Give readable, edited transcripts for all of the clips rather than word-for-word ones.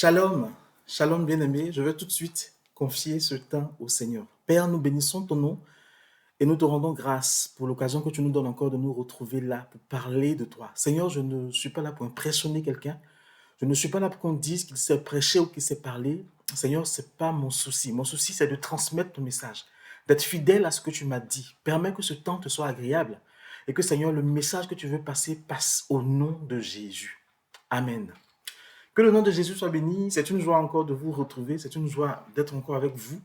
Shalom, shalom bien-aimé, je vais tout de suite confier ce temps au Seigneur. Père, nous bénissons ton nom et nous te rendons grâce pour l'occasion que tu nous donnes encore de nous retrouver là pour parler de toi. Seigneur, je ne suis pas là pour impressionner quelqu'un, je ne suis pas là pour qu'on dise qu'il sait prêcher ou qu'il sait parler. Seigneur, ce n'est pas mon souci. Mon souci, c'est de transmettre ton message, d'être fidèle à ce que tu m'as dit. Permets que ce temps te soit agréable et que, Seigneur, le message que tu veux passer passe au nom de Jésus. Amen. Que le nom de Jésus soit béni. C'est une joie encore de vous retrouver. C'est une joie d'être encore avec vous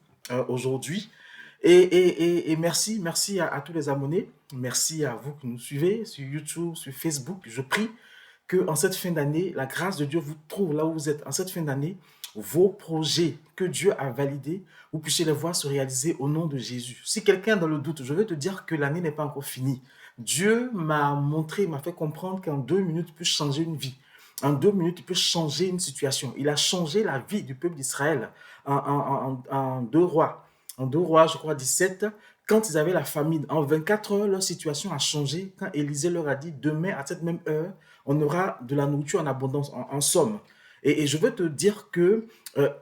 aujourd'hui. Et merci à tous les abonnés. Merci à vous qui nous suivez sur YouTube, sur Facebook. Je prie que en cette fin d'année, la grâce de Dieu vous trouve là où vous êtes. En cette fin d'année, vos projets que Dieu a validés, vous puissiez les voir se réaliser au nom de Jésus. Si quelqu'un est dans le doute, je veux te dire que l'année n'est pas encore finie. Dieu m'a montré, m'a fait comprendre qu'en 2 minutes, il peut changer une vie. En 2 minutes, il peut changer une situation. Il a changé la vie du peuple d'Israël en 2 Rois. En 2 Rois, je crois, 17, quand ils avaient la famine. En 24 heures, leur situation a changé quand Élisée leur a dit, demain, à cette même heure, on aura de la nourriture en abondance, en somme. Et je veux te dire que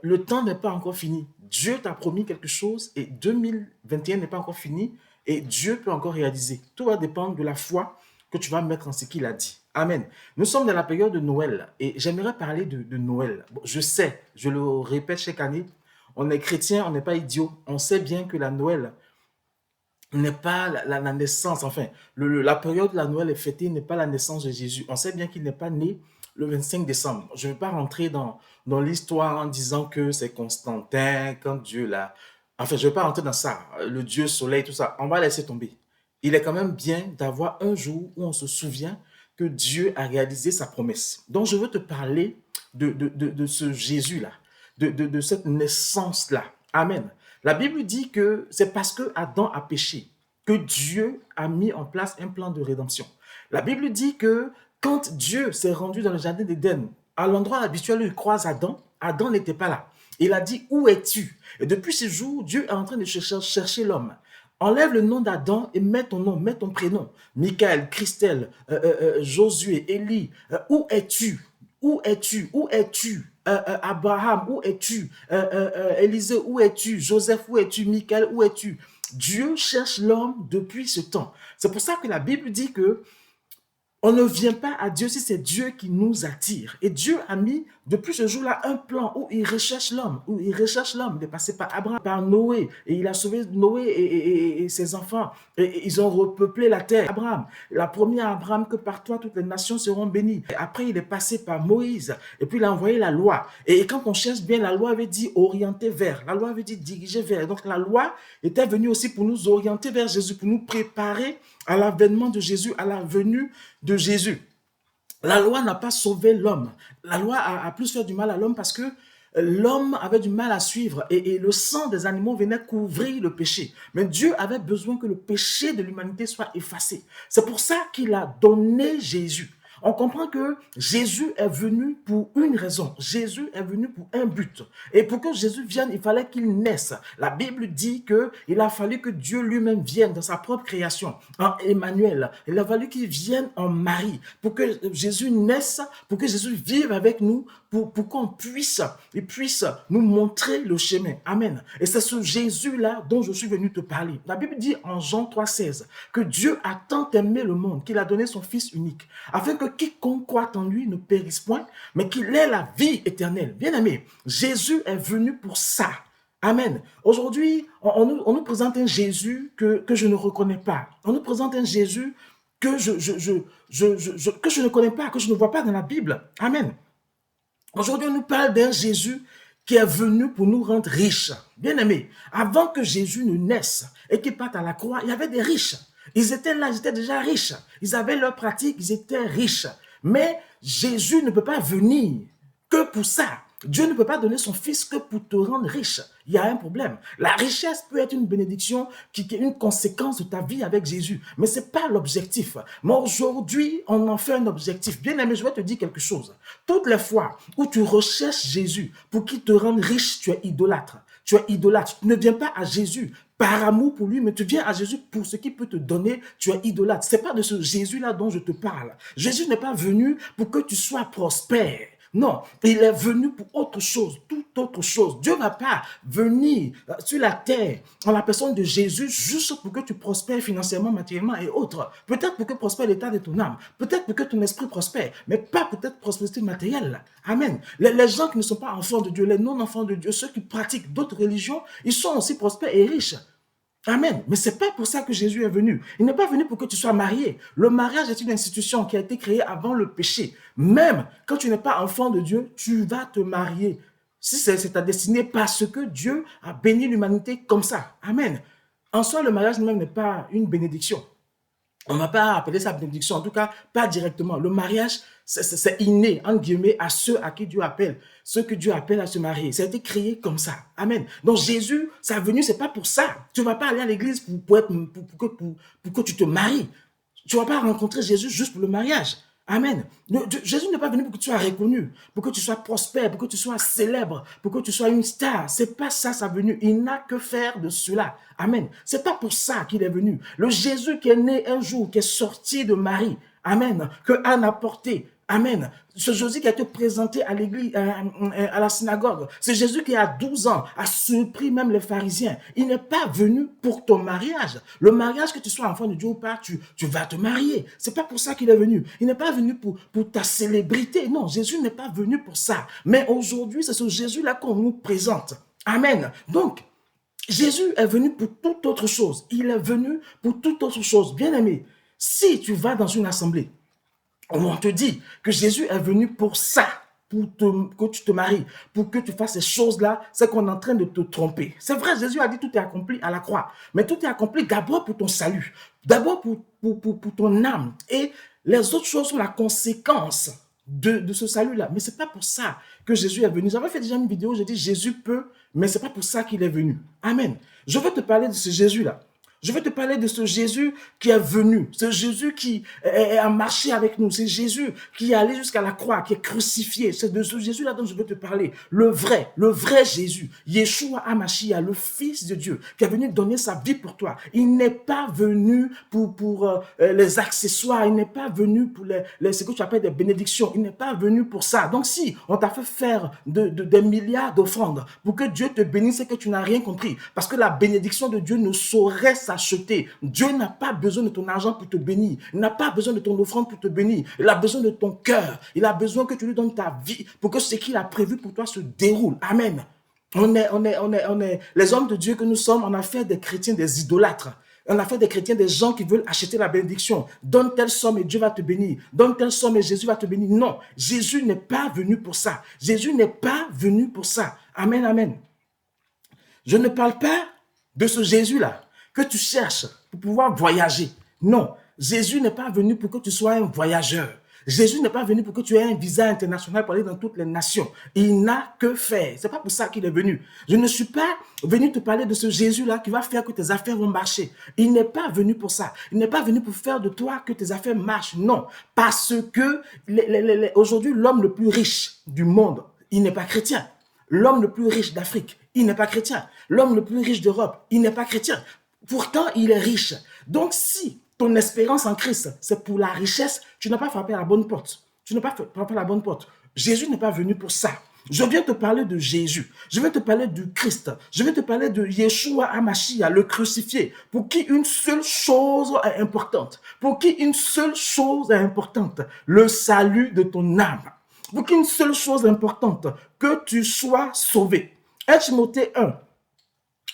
le temps n'est pas encore fini. Dieu t'a promis quelque chose et 2021 n'est pas encore fini et Dieu peut encore réaliser. Tout va dépendre de la foi que tu vas mettre en ce qu'il a dit. Amen. Nous sommes dans la période de Noël et j'aimerais parler de Noël. Bon, je sais, je le répète chaque année, on est chrétien, on n'est pas idiot. On sait bien que la Noël n'est pas la naissance, enfin, la période de la Noël est fêtée n'est pas la naissance de Jésus. On sait bien qu'il n'est pas né le 25 décembre. Je ne vais pas rentrer dans l'histoire en disant que c'est Constantin, quand Dieu l'a... Enfin, je ne vais pas rentrer dans ça, le Dieu soleil, tout ça. On va laisser tomber. Il est quand même bien d'avoir un jour où on se souvient que Dieu a réalisé sa promesse. Donc, je veux te parler de ce Jésus-là, de cette naissance-là. Amen. La Bible dit que c'est parce que Adam a péché que Dieu a mis en place un plan de rédemption. La Bible dit que quand Dieu s'est rendu dans le jardin d'Éden, à l'endroit habituel où il croise Adam, Adam n'était pas là. Il a dit, où es-tu? Et depuis ce jour, Dieu est en train de chercher l'homme. Enlève le nom d'Adam et mets ton nom, mets ton prénom. Michael, Christelle, Josué, Élie, où es-tu? Où es-tu? Où es-tu? Abraham, où es-tu? Élisée, où es-tu? Joseph, où es-tu? Michael, où es-tu? Dieu cherche l'homme depuis ce temps. C'est pour ça que la Bible dit que on ne vient pas à Dieu si c'est Dieu qui nous attire. Et Dieu a mis, depuis ce jour-là, un plan où il recherche l'homme, Il est passé par Abraham, par Noé, et il a sauvé Noé et ses enfants. Et ils ont repeuplé la terre. Abraham, la première Abraham que par toi toutes les nations seront bénies. Et après, il est passé par Moïse, et puis il a envoyé la loi. Et quand on cherche bien, la loi avait dit orienter vers, la loi avait dit diriger vers. Donc la loi était venue aussi pour nous orienter vers Jésus, pour nous préparer à l'avènement de Jésus, à la venue de Jésus. La loi n'a pas sauvé l'homme. La loi a plus fait du mal à l'homme parce que l'homme avait du mal à suivre et le sang des animaux venait couvrir le péché. Mais Dieu avait besoin que le péché de l'humanité soit effacé. C'est pour ça qu'il a donné Jésus. On comprend que Jésus est venu pour une raison. Jésus est venu pour un but. Et pour que Jésus vienne, il fallait qu'il naisse. La Bible dit qu'il a fallu que Dieu lui-même vienne dans sa propre création, en Emmanuel. Il a fallu qu'il vienne en Marie, pour que Jésus naisse, pour que Jésus vive avec nous, pour qu'on puisse nous montrer le chemin. Amen. Et c'est ce Jésus-là dont je suis venu te parler. La Bible dit en Jean 3,16 que Dieu a tant aimé le monde qu'il a donné son Fils unique, afin que quiconque croit en lui ne périsse point, mais qu'il ait la vie éternelle. Bien-aimé, Jésus est venu pour ça. Amen. Aujourd'hui, on nous présente un Jésus que je ne reconnais pas. On nous présente un Jésus que je ne connais pas, que je ne vois pas dans la Bible. Amen. Aujourd'hui, on nous parle d'un Jésus qui est venu pour nous rendre riches. Bien-aimés, avant que Jésus ne naisse et qu'il parte à la croix, il y avait des riches. Ils étaient là, ils étaient déjà riches. Ils avaient leur pratique, ils étaient riches. Mais Jésus ne peut pas venir que pour ça. Dieu ne peut pas donner son fils que pour te rendre riche. Il y a un problème. La richesse peut être une bénédiction qui est une conséquence de ta vie avec Jésus. Mais ce n'est pas l'objectif. Mais aujourd'hui, on en fait un objectif. Bien aimé, je vais te dire quelque chose. Toutes les fois où tu recherches Jésus pour qu'il te rende riche, tu es idolâtre. Tu es idolâtre. Tu ne viens pas à Jésus par amour pour lui, mais tu viens à Jésus pour ce qu'il peut te donner. Tu es idolâtre. Ce n'est pas de ce Jésus-là dont je te parle. Jésus n'est pas venu pour que tu sois prospère. Non, il est venu pour autre chose, tout autre chose. Dieu ne va pas venir sur la terre en la personne de Jésus juste pour que tu prospères financièrement, matériellement et autres. Peut-être pour que prospère l'état de ton âme, peut-être pour que ton esprit prospère, mais pas peut-être prospérité matérielle. Amen. Les gens qui ne sont pas enfants de Dieu, les non-enfants de Dieu, ceux qui pratiquent d'autres religions, ils sont aussi prospères et riches. Amen. Mais ce n'est pas pour ça que Jésus est venu. Il n'est pas venu pour que tu sois marié. Le mariage est une institution qui a été créée avant le péché. Même quand tu n'es pas enfant de Dieu, tu vas te marier. Si c'est ta destinée, parce que Dieu a béni l'humanité comme ça. Amen. En soi, le mariage même n'est pas une bénédiction. On ne va pas appeler ça bénédiction, en tout cas pas directement. Le mariage, c'est inné, entre guillemets, à ceux à qui Dieu appelle, ceux que Dieu appelle à se marier. Ça a été créé comme ça. Amen. Donc Jésus, sa venue, c'est pas pour ça. Tu ne vas pas aller à l'église pour que tu te maries. Tu ne vas pas rencontrer Jésus juste pour le mariage. Amen. Jésus n'est pas venu pour que tu sois reconnu, pour que tu sois prospère, pour que tu sois célèbre, pour que tu sois une star. C'est pas ça sa venue. Il n'a que faire de cela. Amen. C'est pas pour ça qu'il est venu. Le Jésus qui est né un jour, qui est sorti de Marie. Amen. Que Anne a porté. Amen. Ce Jésus qui a été présenté à l'église, à la synagogue. C'est Jésus qui, à 12 ans, a surpris même les pharisiens. Il n'est pas venu pour ton mariage. Le mariage, que tu sois enfant de Dieu ou pas, tu vas te marier. C'est pas pour ça qu'il est venu. Il n'est pas venu pour ta célébrité. Non, Jésus n'est pas venu pour ça. Mais aujourd'hui, c'est ce Jésus-là qu'on nous présente. Amen. Donc, Jésus est venu pour toute autre chose. Il est venu pour toute autre chose. Bien-aimé, si tu vas dans une assemblée, on te dit que Jésus est venu pour ça, que tu te maries, pour que tu fasses ces choses-là, c'est qu'on est en train de te tromper. C'est vrai, Jésus a dit tout est accompli à la croix, mais tout est accompli d'abord pour ton salut, d'abord pour ton âme, et les autres choses sont la conséquence de ce salut-là. Mais ce n'est pas pour ça que Jésus est venu. J'avais fait déjà une vidéo, j'ai dit Jésus peut, mais ce n'est pas pour ça qu'il est venu. Amen. Je veux te parler de ce Jésus-là. Je vais te parler de ce Jésus qui est venu, ce Jésus qui a marché avec nous, c'est Jésus qui est allé jusqu'à la croix, qui est crucifié. C'est de ce Jésus-là dont je veux te parler. Le vrai Jésus, Yeshua HaMashiach, le Fils de Dieu, qui est venu donner sa vie pour toi. Il n'est pas venu pour les accessoires, il n'est pas venu pour ce que tu appelles des bénédictions, il n'est pas venu pour ça. Donc si on t'a fait faire des milliards d'offrandes pour que Dieu te bénisse, c'est que tu n'as rien compris. Parce que la bénédiction de Dieu ne saurait s'acheter. Dieu n'a pas besoin de ton argent pour te bénir. Il n'a pas besoin de ton offrande pour te bénir. Il a besoin de ton cœur. Il a besoin que tu lui donnes ta vie pour que ce qu'il a prévu pour toi se déroule. Amen. Les hommes de Dieu que nous sommes, on a fait des chrétiens des idolâtres. On a fait des chrétiens des gens qui veulent acheter la bénédiction. Donne telle somme et Dieu va te bénir. Donne telle somme et Jésus va te bénir. Non, Jésus n'est pas venu pour ça. Jésus n'est pas venu pour ça. Amen, amen. Je ne parle pas de ce Jésus-là que tu cherches pour pouvoir voyager. Non, Jésus n'est pas venu pour que tu sois un voyageur. Jésus n'est pas venu pour que tu aies un visa international pour aller dans toutes les nations. Il n'a que faire. C'est pas pour ça qu'il est venu. Je ne suis pas venu te parler de ce Jésus-là qui va faire que tes affaires vont marcher. Il n'est pas venu pour ça. Il n'est pas venu pour faire de toi que tes affaires marchent. Non, parce que aujourd'hui, l'homme le plus riche du monde, il n'est pas chrétien. L'homme le plus riche d'Afrique, il n'est pas chrétien. L'homme le plus riche d'Europe, il n'est pas chrétien. Pourtant, il est riche. Donc, si ton espérance en Christ, c'est pour la richesse, tu n'as pas frappé à la bonne porte. Tu n'as pas frappé à la bonne porte. Jésus n'est pas venu pour ça. Je viens te parler de Jésus. Je vais te parler du Christ. Je vais te parler de Yeshua HaMashiach, le crucifié, pour qui une seule chose est importante. Pour qui une seule chose est importante. Le salut de ton âme. Pour qui une seule chose est importante. Que tu sois sauvé. 1 Timothée 1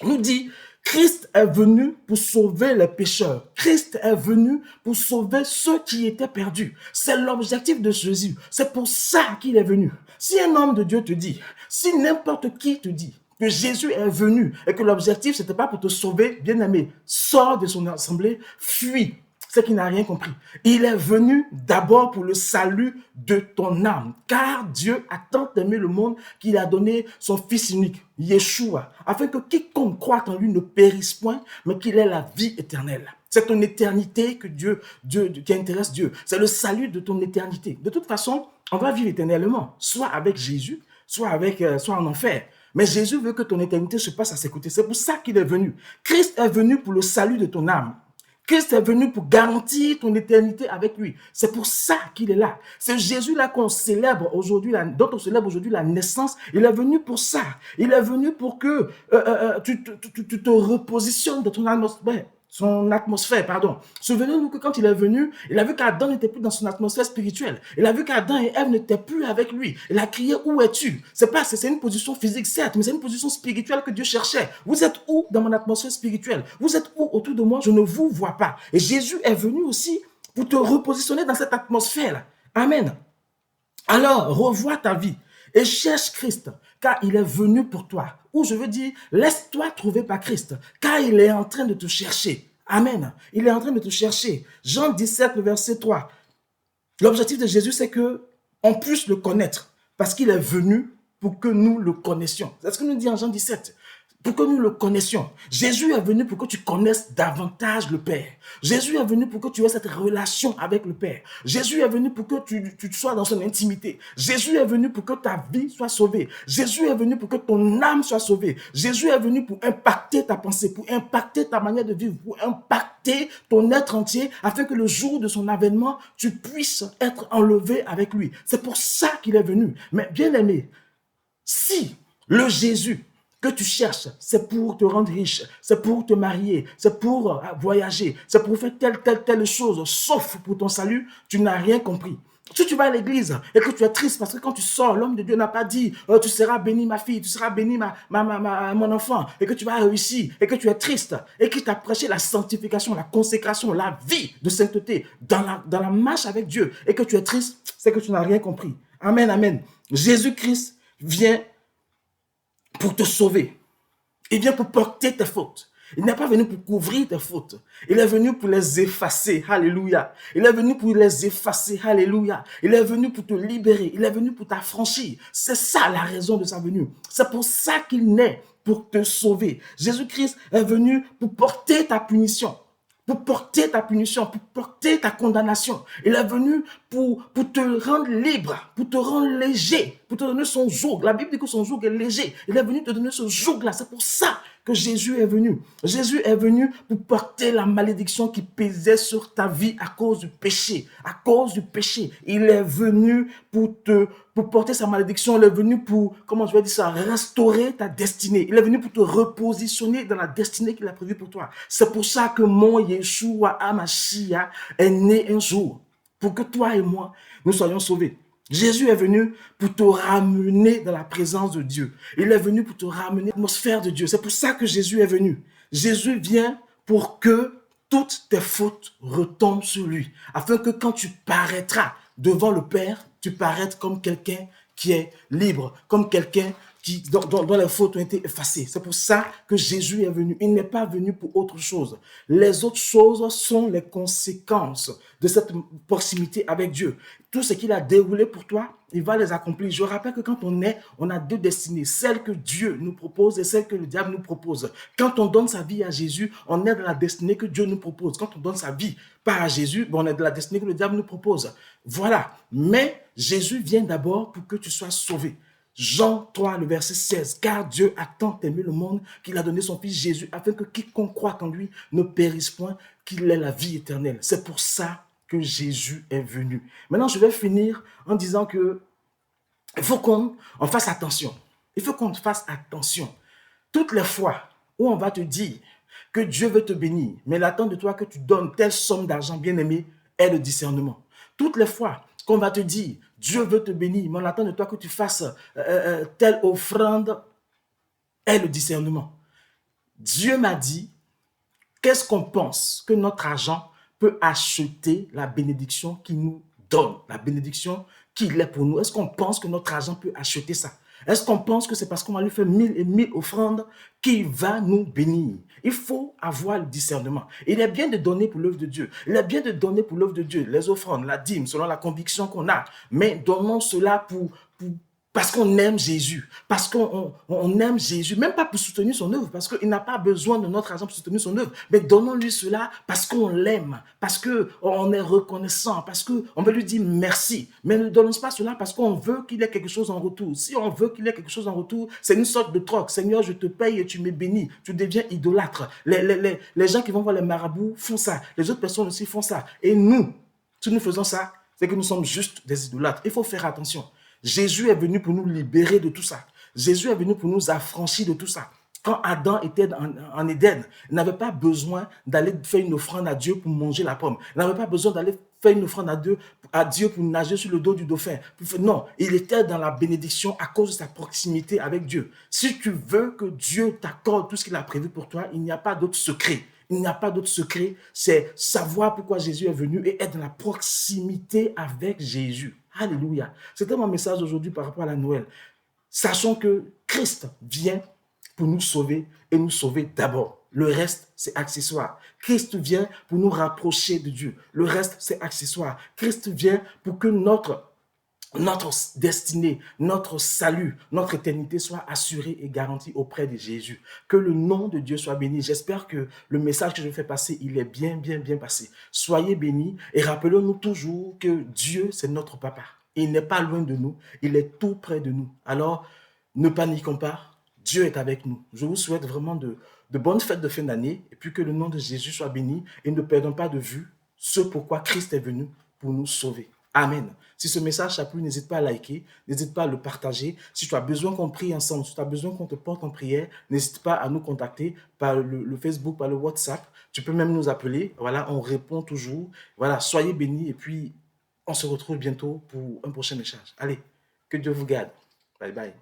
nous dit... Christ est venu pour sauver les pécheurs. Christ est venu pour sauver ceux qui étaient perdus. C'est l'objectif de Jésus. C'est pour ça qu'il est venu. Si un homme de Dieu te dit, si n'importe qui te dit que Jésus est venu et que l'objectif, ce n'était pas pour te sauver, bien-aimé, sors de son assemblée, fuis. C'est qu'il n'a rien compris. Il est venu d'abord pour le salut de ton âme. Car Dieu a tant aimé le monde qu'il a donné son Fils unique, Yeshua, afin que quiconque croit en lui ne périsse point, mais qu'il ait la vie éternelle. C'est ton éternité qui intéresse Dieu. C'est le salut de ton éternité. De toute façon, on va vivre éternellement, soit avec Jésus, soit en enfer. Mais Jésus veut que ton éternité se passe à ses côtés. C'est pour ça qu'il est venu. Christ est venu pour le salut de ton âme. Christ est venu pour garantir ton éternité avec lui. C'est pour ça qu'il est là. C'est Jésus-là qu'on célèbre aujourd'hui, dont on célèbre aujourd'hui la naissance. Il est venu pour ça. Il est venu pour que tu te repositionnes dans ton atmosphère. Souvenez-nous que quand il est venu, il a vu qu'Adam n'était plus dans son atmosphère spirituelle. Il a vu qu'Adam et Ève n'étaient plus avec lui. Il a crié, où es-tu? C'est une position physique, certes, mais c'est une position spirituelle que Dieu cherchait. Vous êtes où dans mon atmosphère spirituelle? Vous êtes où autour de moi? Je ne vous vois pas. Et Jésus est venu aussi pour te repositionner dans cette atmosphère. Amen. Alors, revois ta vie et cherche Christ, car il est venu pour toi. Ou je veux dire, laisse-toi trouver par Christ, car il est en train de te chercher. Amen. Il est en train de te chercher. Jean 17, le verset 3. L'objectif de Jésus, c'est qu'on puisse le connaître, parce qu'il est venu pour que nous le connaissions. C'est ce que nous dit en Jean 17. Pour que nous le connaissions. Jésus est venu pour que tu connaisses davantage le Père. Jésus est venu pour que tu aies cette relation avec le Père. Jésus est venu pour que tu sois dans son intimité. Jésus est venu pour que ta vie soit sauvée. Jésus est venu pour que ton âme soit sauvée. Jésus est venu pour impacter ta pensée, pour impacter ta manière de vivre, pour impacter ton être entier, afin que le jour de son avènement, tu puisses être enlevé avec lui. C'est pour ça qu'il est venu. Mais bien aimé, si le Jésus que tu cherches, c'est pour te rendre riche, c'est pour te marier, c'est pour voyager, c'est pour faire telle chose, sauf pour ton salut, tu n'as rien compris. Si tu vas à l'église et que tu es triste parce que quand tu sors, l'homme de Dieu n'a pas dit tu seras béni ma fille, tu seras béni mon enfant, et que tu vas réussir, et que tu es triste, et qu'il t'a prêché la sanctification, la consécration, la vie de sainteté dans la marche avec Dieu, et que tu es triste, c'est que tu n'as rien compris. Amen, amen. Jésus-Christ vient pour te sauver. Il vient pour porter tes fautes. Il n'est pas venu pour couvrir tes fautes. Il est venu pour les effacer. Alléluia. Il est venu pour les effacer. Alléluia. Il est venu pour te libérer. Il est venu pour t'affranchir. C'est ça la raison de sa venue. C'est pour ça qu'il naît, pour te sauver. Jésus-Christ est venu pour porter ta punition. Pour porter ta punition, pour porter ta condamnation. Il est venu pour te rendre libre, pour te rendre léger, pour te donner son joug. La Bible dit que son joug est léger. Il est venu te donner ce joug-là. C'est pour ça que Jésus est venu. Jésus est venu pour porter la malédiction qui pesait sur ta vie à cause du péché. À cause du péché. Il est venu pour porter sa malédiction. Il est venu pour, comment je vais dire ça, restaurer ta destinée. Il est venu pour te repositionner dans la destinée qu'il a prévue pour toi. C'est pour ça que mon Yeshua HaMashiach est né un jour. Pour que toi et moi, nous soyons sauvés. Jésus est venu pour te ramener dans la présence de Dieu. Il est venu pour te ramener dans l'atmosphère de Dieu. C'est pour ça que Jésus est venu. Jésus vient pour que toutes tes fautes retombent sur lui. Afin que quand tu paraîtras devant le Père, tu paraîtres comme quelqu'un qui est libre, comme quelqu'un dont les fautes ont été effacées. C'est pour ça que Jésus est venu. Il n'est pas venu pour autre chose. Les autres choses sont les conséquences de cette proximité avec Dieu. Tout ce qu'il a déroulé pour toi, il va les accomplir. Je rappelle que quand on est, on a deux destinées. Celle que Dieu nous propose et celle que le diable nous propose. Quand on donne sa vie à Jésus, on est dans la destinée que Dieu nous propose. Quand on donne sa vie pas à Jésus, on est dans la destinée que le diable nous propose. Voilà. Mais Jésus vient d'abord pour que tu sois sauvé. Jean 3, le verset 16. Car Dieu a tant aimé le monde qu'il a donné son Fils Jésus afin que quiconque croit en lui ne périsse point, qu'il ait la vie éternelle. C'est pour ça que Jésus est venu. Maintenant, je vais finir en disant que il faut qu'on fasse attention. Il faut qu'on fasse attention. Toutes les fois où on va te dire que Dieu veut te bénir, mais il attend de toi que tu donnes telle somme d'argent, bien-aimé, est le discernement. Toutes les fois qu'on va te dire Dieu veut te bénir, mais on attend de toi que tu fasses telle offrande, est le discernement. Dieu m'a dit, qu'est-ce qu'on pense que notre argent peut acheter la bénédiction qu'il nous donne, la bénédiction qu'il est pour nous? Est-ce qu'on pense que notre argent peut acheter ça? Est-ce qu'on pense que c'est parce qu'on va lui faire 1000 et 1000 offrandes qu'il va nous bénir? Il faut avoir le discernement. Il est bien de donner pour l'œuvre de Dieu. Il est bien de donner pour l'œuvre de Dieu, les offrandes, la dîme, selon la conviction qu'on a. Mais donnons cela Parce qu'on aime Jésus, parce qu'on aime Jésus, même pas pour soutenir son œuvre, parce qu'il n'a pas besoin de notre argent pour soutenir son œuvre, mais donnons-lui cela parce qu'on l'aime, parce qu'on est reconnaissant, parce qu'on veut lui dire merci. Mais ne donnons pas cela parce qu'on veut qu'il ait quelque chose en retour. Si on veut qu'il ait quelque chose en retour, c'est une sorte de troc. Seigneur, je te paye et tu me bénis. Tu deviens idolâtre. Les gens qui vont voir les marabouts font ça. Les autres personnes aussi font ça. Et nous, si nous faisons ça, c'est que nous sommes juste des idolâtres. Il faut faire attention. Jésus est venu pour nous libérer de tout ça. Jésus est venu pour nous affranchir de tout ça. Quand Adam était en Éden, il n'avait pas besoin d'aller faire une offrande à Dieu pour manger la pomme. Il n'avait pas besoin d'aller faire une offrande à Dieu pour nager sur le dos du dauphin. Non, il était dans la bénédiction à cause de sa proximité avec Dieu. Si tu veux que Dieu t'accorde tout ce qu'il a prévu pour toi, il n'y a pas d'autre secret. Il n'y a pas d'autre secret, c'est savoir pourquoi Jésus est venu et être dans la proximité avec Jésus. Alléluia. C'était mon message aujourd'hui par rapport à la Noël. Sachons que Christ vient pour nous sauver et nous sauver d'abord. Le reste, c'est accessoire. Christ vient pour nous rapprocher de Dieu. Le reste, c'est accessoire. Christ vient pour que notre destinée, notre salut, notre éternité soit assurée et garantie auprès de Jésus. Que le nom de Dieu soit béni. J'espère que le message que je fais passer, il est bien passé. Soyez bénis et rappelons-nous toujours que Dieu, c'est notre papa. Il n'est pas loin de nous, il est tout près de nous. Alors, ne paniquons pas, Dieu est avec nous. Je vous souhaite vraiment de bonnes fêtes de fin d'année et puis que le nom de Jésus soit béni et ne perdons pas de vue ce pourquoi Christ est venu pour nous sauver. Amen. Si ce message t'a plu, n'hésite pas à liker, n'hésite pas à le partager. Si tu as besoin qu'on prie ensemble, si tu as besoin qu'on te porte en prière, n'hésite pas à nous contacter par le Facebook, par le WhatsApp. Tu peux même nous appeler. Voilà, on répond toujours. Voilà, soyez bénis et puis on se retrouve bientôt pour un prochain message. Allez, que Dieu vous garde. Bye bye.